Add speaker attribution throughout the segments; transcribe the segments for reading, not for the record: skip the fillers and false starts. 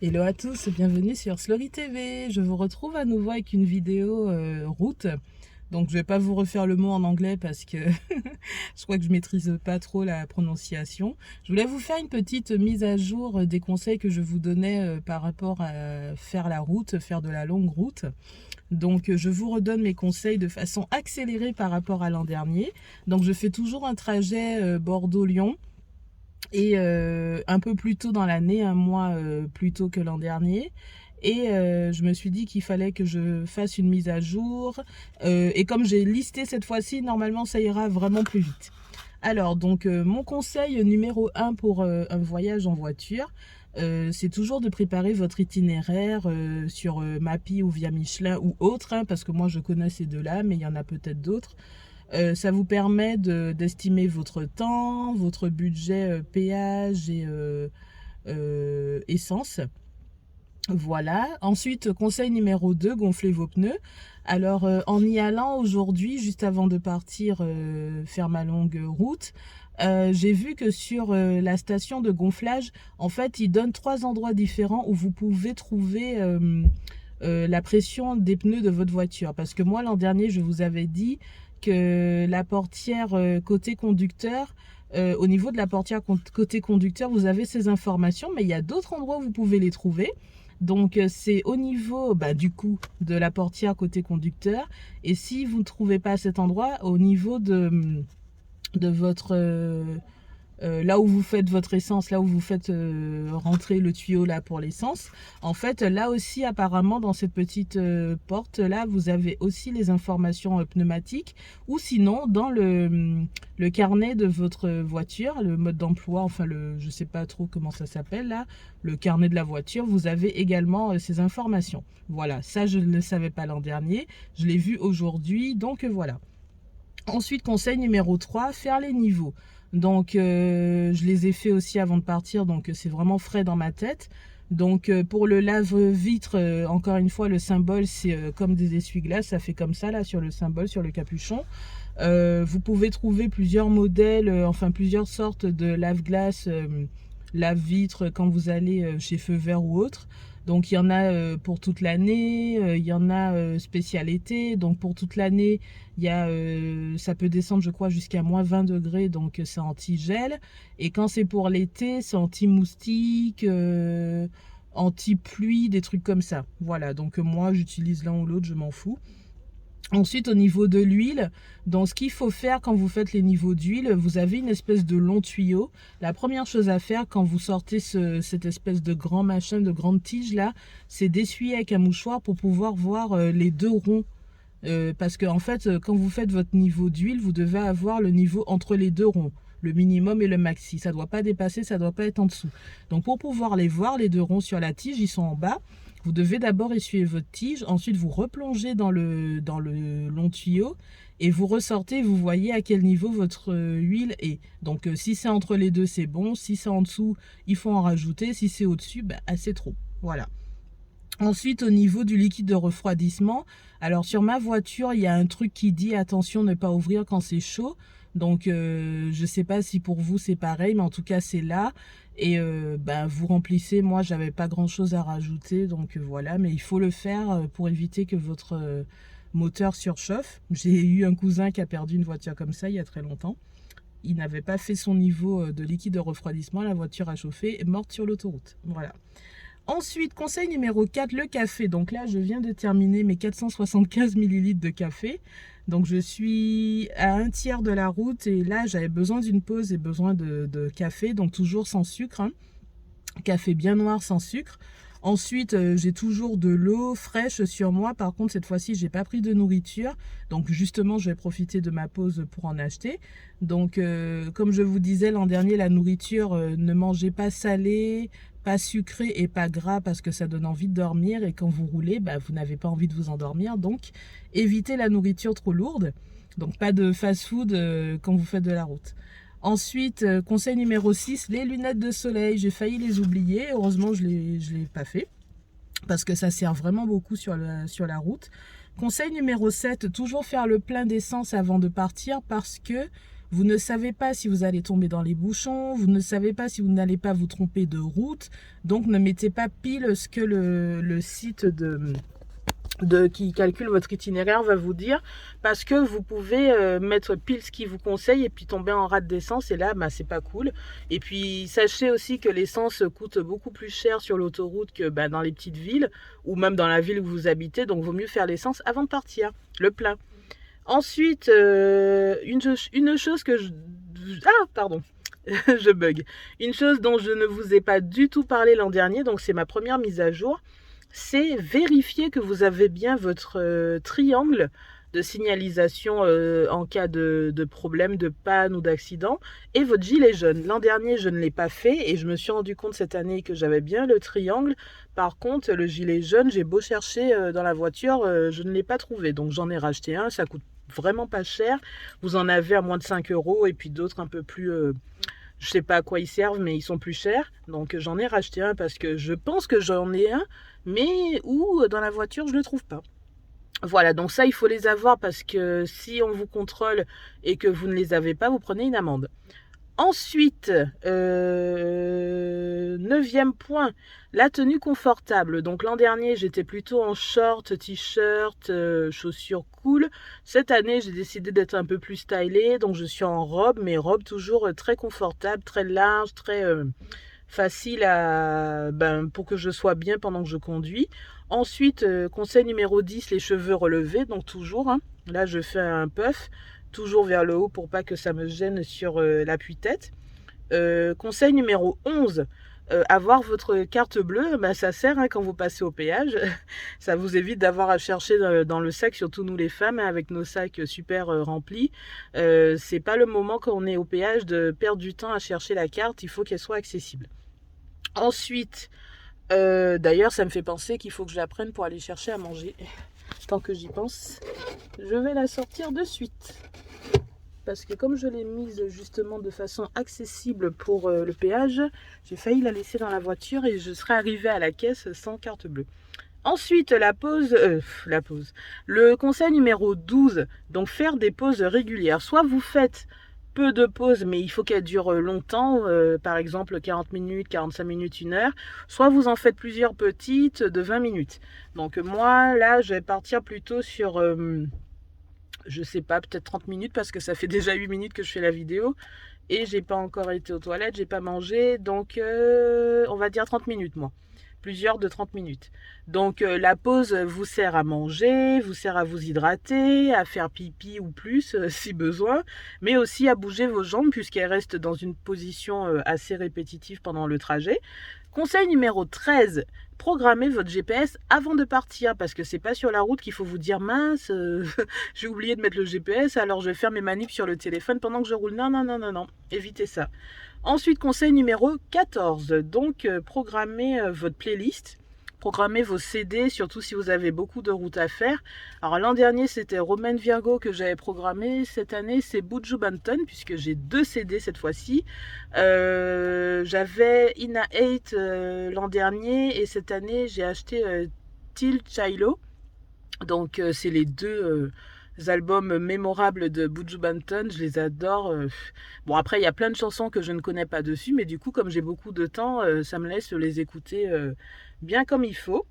Speaker 1: Hello à tous, bienvenue sur Slory TV. Je vous retrouve à nouveau avec une vidéo route. Donc je vais pas vous refaire le mot en anglais parce que je crois que je maîtrise pas trop la prononciation. Je voulais vous faire une petite mise à jour des conseils que je vous donnais par rapport à faire la route, faire de la longue route. Donc je vous redonne mes conseils de façon accélérée par rapport à l'an dernier. Donc je fais toujours un trajet Bordeaux-Lyon. Et un peu plus tôt dans l'année, un mois plus tôt que l'an dernier. Et je me suis dit qu'il fallait que je fasse une mise à jour. Et comme j'ai listé cette fois-ci, normalement ça ira vraiment plus vite. Alors, donc mon conseil numéro 1 pour un voyage en voiture, c'est toujours de préparer votre itinéraire sur Mappy ou Via Michelin ou autre, hein, parce que moi je connais ces deux-là, mais il y en a peut-être d'autres. Ça vous permet d'estimer votre temps, votre budget péage et essence. Voilà. Ensuite, conseil numéro 2, gonflez vos pneus. Alors, en y allant aujourd'hui, juste avant de partir faire ma longue route, j'ai vu que sur la station de gonflage, en fait, ils donnent 3 endroits différents où vous pouvez trouver la pression des pneus de votre voiture. Parce que moi, l'an dernier, je vous avais dit que la portière côté conducteur, au niveau de la portière côté conducteur, vous avez ces informations, mais il y a d'autres endroits où vous pouvez les trouver. Donc c'est au niveau du coup de la portière côté conducteur, et si vous ne trouvez pas cet endroit, au niveau de votre là où vous faites votre essence, là où vous faites rentrer le tuyau là pour l'essence, en fait là aussi apparemment dans cette petite porte là vous avez aussi les informations pneumatiques, ou sinon dans le carnet de votre voiture, le mode d'emploi, enfin je sais pas trop comment ça s'appelle là, le carnet de la voiture, vous avez également ces informations. Voilà, ça je ne le savais pas l'an dernier, je l'ai vu aujourd'hui, donc voilà. Ensuite, conseil numéro 3, faire les niveaux. Donc, je les ai fait aussi avant de partir, donc c'est vraiment frais dans ma tête. Donc, pour le lave-vitre, encore une fois, le symbole, c'est comme des essuie-glaces, ça fait comme ça, là, sur le symbole, sur le capuchon. Vous pouvez trouver plusieurs modèles, enfin plusieurs sortes de lave-glace, lave-vitre quand vous allez chez Feu Vert ou autre. Donc il y en a pour toute l'année, il y en a spécial été. Donc pour toute l'année, il y a, ça peut descendre je crois jusqu'à moins 20 degrés, donc c'est anti-gel. Et quand c'est pour l'été, c'est anti-moustique, anti-pluie, des trucs comme ça. Voilà, donc moi j'utilise l'un ou l'autre, je m'en fous. Ensuite, au niveau de l'huile, donc ce qu'il faut faire quand vous faites les niveaux d'huile, vous avez une espèce de long tuyau. La première chose à faire quand vous sortez cette espèce de grand machin, de grande tige là, c'est d'essuyer avec un mouchoir pour pouvoir voir les deux ronds. Parce que en fait, quand vous faites votre niveau d'huile, vous devez avoir le niveau entre les deux ronds, le minimum et le maxi. Ça ne doit pas dépasser, ça ne doit pas être en dessous. Donc pour pouvoir les voir, les deux ronds sur la tige, ils sont en bas. Vous devez d'abord essuyer votre tige, ensuite vous replongez dans le long tuyau et vous ressortez, vous voyez à quel niveau votre huile est. Donc si c'est entre les deux, c'est bon. Si c'est en dessous, il faut en rajouter. Si c'est au-dessus, c'est trop. Voilà. Ensuite, au niveau du liquide de refroidissement, alors sur ma voiture, il y a un truc qui dit attention, ne pas ouvrir quand c'est chaud. Donc, je ne sais pas si pour vous c'est pareil, mais en tout cas c'est là. Et vous remplissez, moi j'avais pas grand chose à rajouter, donc voilà, mais il faut le faire pour éviter que votre moteur surchauffe. J'ai eu un cousin qui a perdu une voiture comme ça il y a très longtemps. Il n'avait pas fait son niveau de liquide de refroidissement, la voiture a chauffé et morte sur l'autoroute. Voilà. Ensuite, conseil numéro 4, le café. Donc là, je viens de terminer mes 475 millilitres de café. Donc je suis à un tiers de la route et là, j'avais besoin d'une pause et besoin de café. Donc toujours sans sucre, hein. Café bien noir sans sucre. Ensuite, j'ai toujours de l'eau fraîche sur moi. Par contre, cette fois-ci, j'ai pas pris de nourriture. Donc justement, je vais profiter de ma pause pour en acheter. Donc, comme je vous disais l'an dernier, la nourriture, ne mangez pas salé, pas sucré et pas gras parce que ça donne envie de dormir. Et quand vous roulez, vous n'avez pas envie de vous endormir. Donc, évitez la nourriture trop lourde. Donc, pas de fast-food quand vous faites de la route. Ensuite, conseil numéro 6, les lunettes de soleil. J'ai failli les oublier. Heureusement, je l'ai pas fait parce que ça sert vraiment beaucoup sur la route. Conseil numéro 7, toujours faire le plein d'essence avant de partir parce que Vous ne savez pas si vous allez tomber dans les bouchons, vous ne savez pas si vous n'allez pas vous tromper de route. Donc ne mettez pas pile ce que le site qui calcule votre itinéraire va vous dire, parce que vous pouvez mettre pile ce qu'il vous conseille et puis tomber en rate d'essence, et là bah, c'est pas cool. Et puis sachez aussi que l'essence coûte beaucoup plus cher sur l'autoroute que bah, dans les petites villes ou même dans la ville où vous habitez, donc vaut mieux faire l'essence avant de partir, le plein. Ensuite, une chose que pardon, je bug. Une chose dont je ne vous ai pas du tout parlé l'an dernier, donc c'est ma première mise à jour, c'est vérifier que vous avez bien votre triangle de signalisation en cas de problème, de panne ou d'accident, et votre gilet jaune. L'an dernier, je ne l'ai pas fait et je me suis rendu compte cette année que j'avais bien le triangle. Par contre, le gilet jaune, j'ai beau chercher dans la voiture, je ne l'ai pas trouvé. Donc j'en ai racheté un, ça coûte vraiment pas cher. Vous en avez à moins de 5 € et puis d'autres un peu plus... je sais pas à quoi ils servent, mais ils sont plus chers. Donc j'en ai racheté un parce que je pense que j'en ai un, mais où dans la voiture, je ne le trouve pas. Voilà, donc ça, il faut les avoir parce que si on vous contrôle et que vous ne les avez pas, vous prenez une amende. Ensuite, 9e point, la tenue confortable. Donc l'an dernier, j'étais plutôt en short, t-shirt, chaussures cool. Cette année, j'ai décidé d'être un peu plus stylée, donc je suis en robe, mais robe toujours très confortable, très large, très facile pour que je sois bien pendant que je conduis. Ensuite, conseil numéro 10, les cheveux relevés, donc toujours, hein, là je fais un puff, toujours vers le haut pour pas que ça me gêne sur l'appui-tête. Conseil numéro 11, avoir votre carte bleue, bah, ça sert hein, quand vous passez au péage. Ça vous évite d'avoir à chercher dans le sac, surtout nous les femmes, hein, avec nos sacs super remplis. C'est pas le moment quand on est au péage de perdre du temps à chercher la carte, il faut qu'elle soit accessible. Ensuite, d'ailleurs, ça me fait penser qu'il faut que je la prenne pour aller chercher à manger. Tant que j'y pense, je vais la sortir de suite. Parce que comme je l'ai mise justement de façon accessible pour le péage, j'ai failli la laisser dans la voiture et je serais arrivée à la caisse sans carte bleue. Ensuite, la pause. Le conseil numéro 12, donc faire des pauses régulières. Soit vous faites peu de pauses, mais il faut qu'elles durent longtemps, par exemple 40 minutes, 45 minutes, 1 heure. Soit vous en faites plusieurs petites de 20 minutes. Donc moi, là, je vais partir plutôt sur... je sais pas, peut-être 30 minutes parce que ça fait déjà 8 minutes que je fais la vidéo et j'ai pas encore été aux toilettes, j'ai pas mangé, donc on va dire 30 minutes moi. Plusieurs de 30 minutes. Donc la pause vous sert à manger, vous sert à vous hydrater, à faire pipi ou plus si besoin, mais aussi à bouger vos jambes puisqu'elles restent dans une position assez répétitive pendant le trajet. Conseil numéro 13, programmez votre GPS avant de partir parce que c'est pas sur la route qu'il faut vous dire mince, j'ai oublié de mettre le GPS alors je vais faire mes manips sur le téléphone pendant que je roule. Non, non, non, non, non, évitez ça. Ensuite, conseil numéro 14, donc programmez votre playlist. Programmez vos CD, surtout si vous avez beaucoup de routes à faire. Alors l'an dernier, c'était Romain Virgo que j'avais programmé. Cette année, c'est Buju Banton, puisque j'ai 2 CD cette fois-ci. J'avais Ina 8 l'an dernier, et cette année, j'ai acheté Till Chilo. Donc c'est les 2 albums mémorables de Buju Banton, je les adore. Bon, après, il y a plein de chansons que je ne connais pas dessus, mais du coup, comme j'ai beaucoup de temps, ça me laisse les écouter bien comme il faut.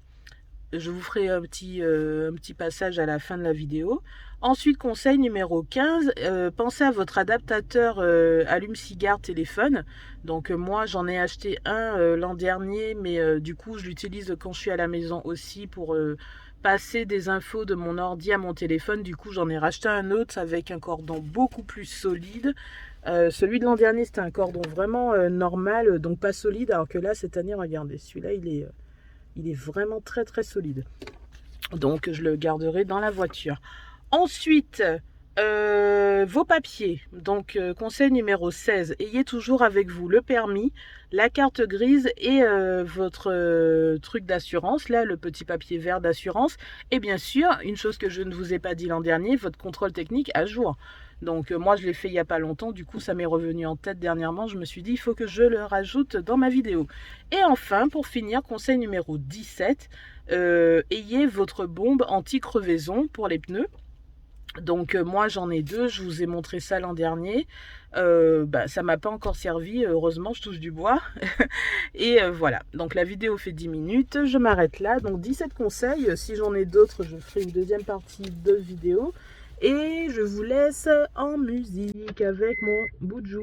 Speaker 1: Je vous ferai un petit passage à la fin de la vidéo. Ensuite, conseil numéro 15, pensez à votre adaptateur allume-cigare téléphone. Donc moi, j'en ai acheté un l'an dernier, mais du coup, je l'utilise quand je suis à la maison aussi pour... passer des infos de mon ordi à mon téléphone. Du coup, j'en ai racheté un autre avec un cordon beaucoup plus solide. Celui de l'an dernier, c'était un cordon vraiment normal, donc pas solide. Alors que là, cette année, regardez, celui-là, il est vraiment très très solide. Donc, je le garderai dans la voiture. Ensuite, vos papiers. Donc, conseil numéro 16, ayez toujours avec vous le permis, la carte grise et votre truc d'assurance, là, le petit papier vert d'assurance. Et bien sûr, une chose que je ne vous ai pas dit l'an dernier, votre contrôle technique à jour. Donc, moi, je l'ai fait il n'y a pas longtemps. Du coup, ça m'est revenu en tête dernièrement. Je me suis dit, il faut que je le rajoute dans ma vidéo. Et enfin, pour finir, conseil numéro 17, ayez votre bombe anti-crevaison pour les pneus. Donc moi j'en ai deux, je vous ai montré ça l'an dernier. Ça m'a pas encore servi, heureusement je touche du bois. Et voilà, donc la vidéo fait 10 minutes, je m'arrête là. Donc 17 conseils, si j'en ai d'autres je ferai une deuxième partie de vidéo. Et je vous laisse en musique avec mon Buju.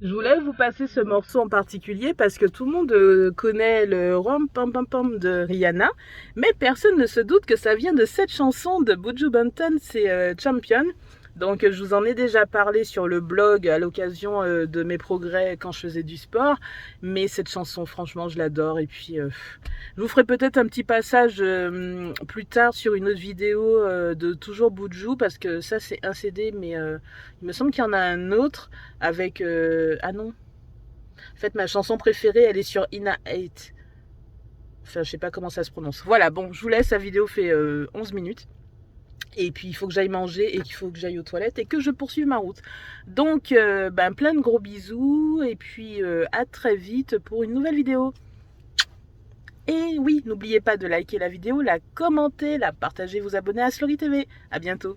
Speaker 1: Je voulais vous passer ce morceau en particulier parce que tout le monde connaît le Rom Pam Pam Pam de Rihanna, mais personne ne se doute que ça vient de cette chanson de Buju Banton, c'est Champion. Donc je vous en ai déjà parlé sur le blog à l'occasion de mes progrès quand je faisais du sport, mais cette chanson franchement je l'adore. Et puis je vous ferai peut-être un petit passage plus tard sur une autre vidéo de toujours Buju, parce que ça c'est un CD, mais il me semble qu'il y en a un autre avec... ah non, en fait ma chanson préférée elle est sur Ina 8. Enfin je sais pas comment ça se prononce. Voilà, bon je vous laisse, la vidéo fait 11 minutes. Et puis il faut que j'aille manger et qu'il faut que j'aille aux toilettes et que je poursuive ma route. Donc plein de gros bisous et puis à très vite pour une nouvelle vidéo. Et oui, n'oubliez pas de liker la vidéo, la commenter, la partager, vous abonner à Slory TV. À bientôt.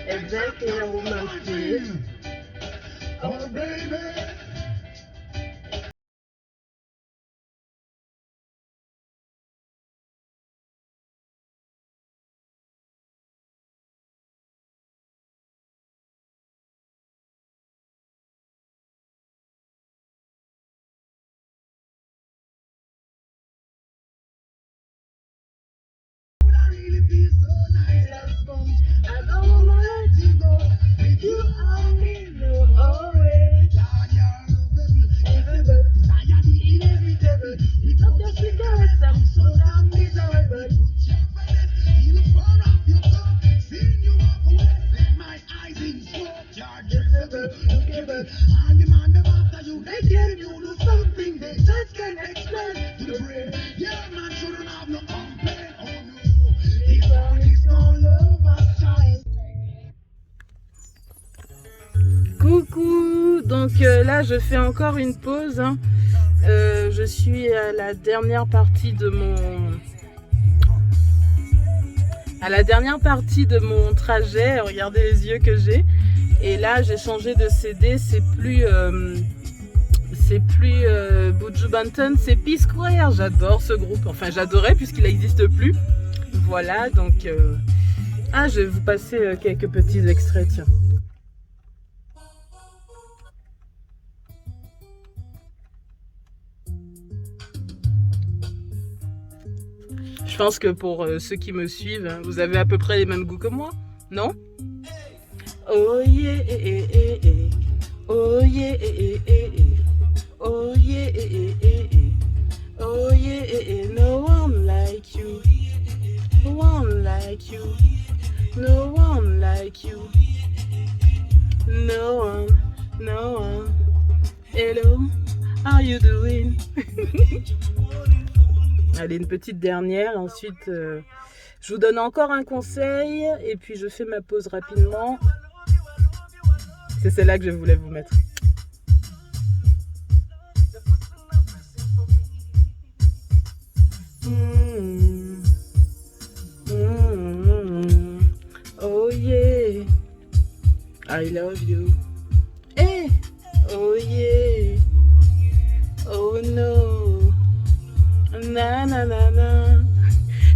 Speaker 1: Exactly a woman feels. Oh baby. I don't wanna let you go. With you, I need no always. Inevitable. Without your cigarettes, I'm so damn miserable. You look far off your cup, seeing you walk away. Let my eyes in smoke, you're lookable. All the man them after you, they give you do something they just can't explain to the brain. Yeah, man shouldn't have no complaint. Oh no, this one is no lover's choice. Coucou, donc là je fais encore une pause, hein. Je suis à la dernière partie de mon trajet. Regardez les yeux que j'ai. Et là j'ai changé de CD, c'est plus Buju Banton, c'est P-Square. J'adore ce groupe, enfin j'adorais puisqu'il n'existe plus. Voilà, donc je vais vous passer quelques petits extraits, tiens. Je pense que pour ceux qui me suivent, hein, vous avez à peu près les mêmes goûts que moi, non? Oh yeah, eh, eh, eh. Oh yeah, eh, eh, eh. Oh yeah, eh, eh, eh. Oh yeah, eh, eh. No one like you. No one like you. No one like you. No one, no one. Hello, how you doing? Allez, une petite dernière, ensuite je vous donne encore un conseil et puis je fais ma pause rapidement. C'est celle-là que je voulais vous mettre. Oh yeah, I love you. Hey, oh yeah, oh no. Na, na, na, na.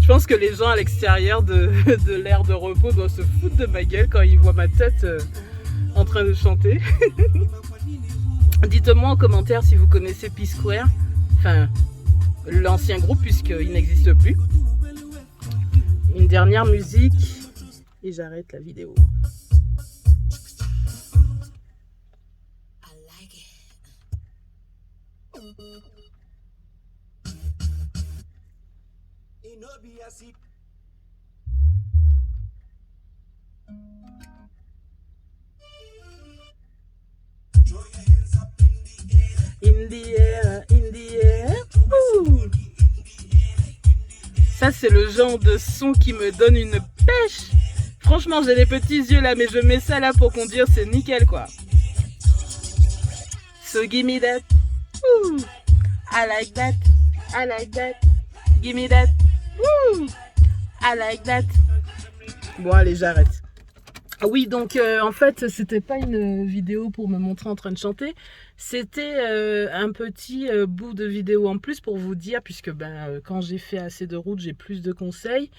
Speaker 1: Je pense que les gens à l'extérieur de l'aire de repos doivent se foutre de ma gueule quand ils voient ma tête en train de chanter. Dites-moi en commentaire si vous connaissez P-Square, enfin l'ancien groupe puisqu'il n'existe plus. Une dernière musique et j'arrête la vidéo. In the air, in the air. Ouh. Ça, c'est le genre de son qui me donne une pêche. Franchement, j'ai les petits yeux là, mais je mets ça là pour conduire, c'est nickel quoi. So give me that. Ooh. I like that. I like that. Give me that. Ooh. I like that. Bon, allez, j'arrête. Oui, donc en fait, c'était pas une vidéo pour me montrer en train de chanter. C'était un petit bout de vidéo en plus pour vous dire, puisque quand j'ai fait assez de route, j'ai plus de conseils.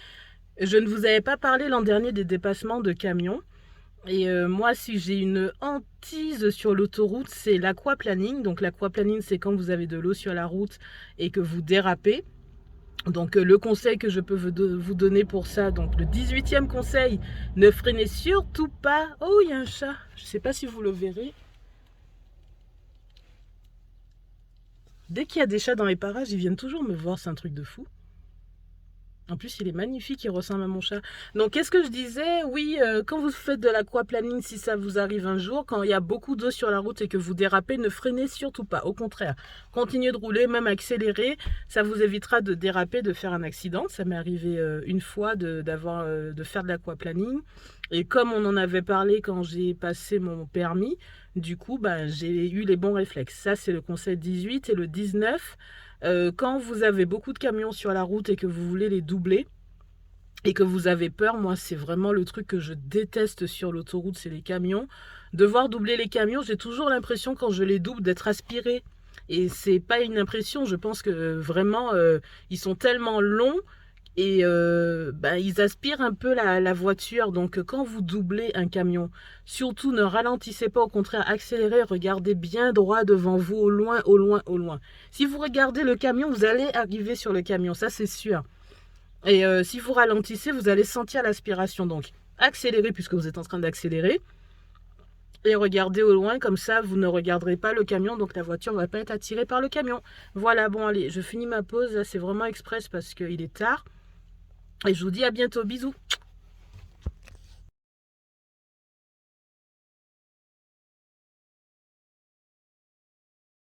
Speaker 1: Je ne vous avais pas parlé l'an dernier des dépassements de camions. Et moi, si j'ai une hantise sur l'autoroute, c'est l'aquaplaning. Donc l'aquaplaning, c'est quand vous avez de l'eau sur la route et que vous dérapez. Donc le conseil que je peux vous donner pour ça, donc le 18e conseil, ne freinez surtout pas. Oh, il y a un chat, je ne sais pas si vous le verrez. Dès qu'il y a des chats dans les parages, ils viennent toujours me voir, c'est un truc de fou. En plus, il est magnifique, il ressemble à mon chat. Donc, qu'est-ce que je disais? Oui, quand vous faites de l'aquaplaning, si ça vous arrive un jour, quand il y a beaucoup d'eau sur la route et que vous dérapez, ne freinez surtout pas. Au contraire, continuez de rouler, même accélérer. Ça vous évitera de déraper, de faire un accident. Ça m'est arrivé une fois de faire de l'aquaplaning. Et comme on en avait parlé quand j'ai passé mon permis, du coup, j'ai eu les bons réflexes. Ça, c'est le conseil 18 et le 19. Quand vous avez beaucoup de camions sur la route et que vous voulez les doubler et que vous avez peur, moi c'est vraiment le truc que je déteste sur l'autoroute, c'est les camions. Devoir doubler les camions, j'ai toujours l'impression quand je les double d'être aspiré. Et c'est pas une impression, je pense que vraiment ils sont tellement longs et ils aspirent un peu la voiture. Donc quand vous doublez un camion, surtout ne ralentissez pas, au contraire accélérez, regardez bien droit devant vous, au loin, au loin, au loin. Si vous regardez le camion, vous allez arriver sur le camion, ça c'est sûr. Et si vous ralentissez, vous allez sentir l'aspiration. Donc accélérez puisque vous êtes en train d'accélérer. Et regardez au loin, comme ça vous ne regarderez pas le camion, donc la voiture ne va pas être attirée par le camion. Voilà, bon allez, je finis ma pause, là c'est vraiment express parce qu'il est tard. Et je vous dis à bientôt, bisous.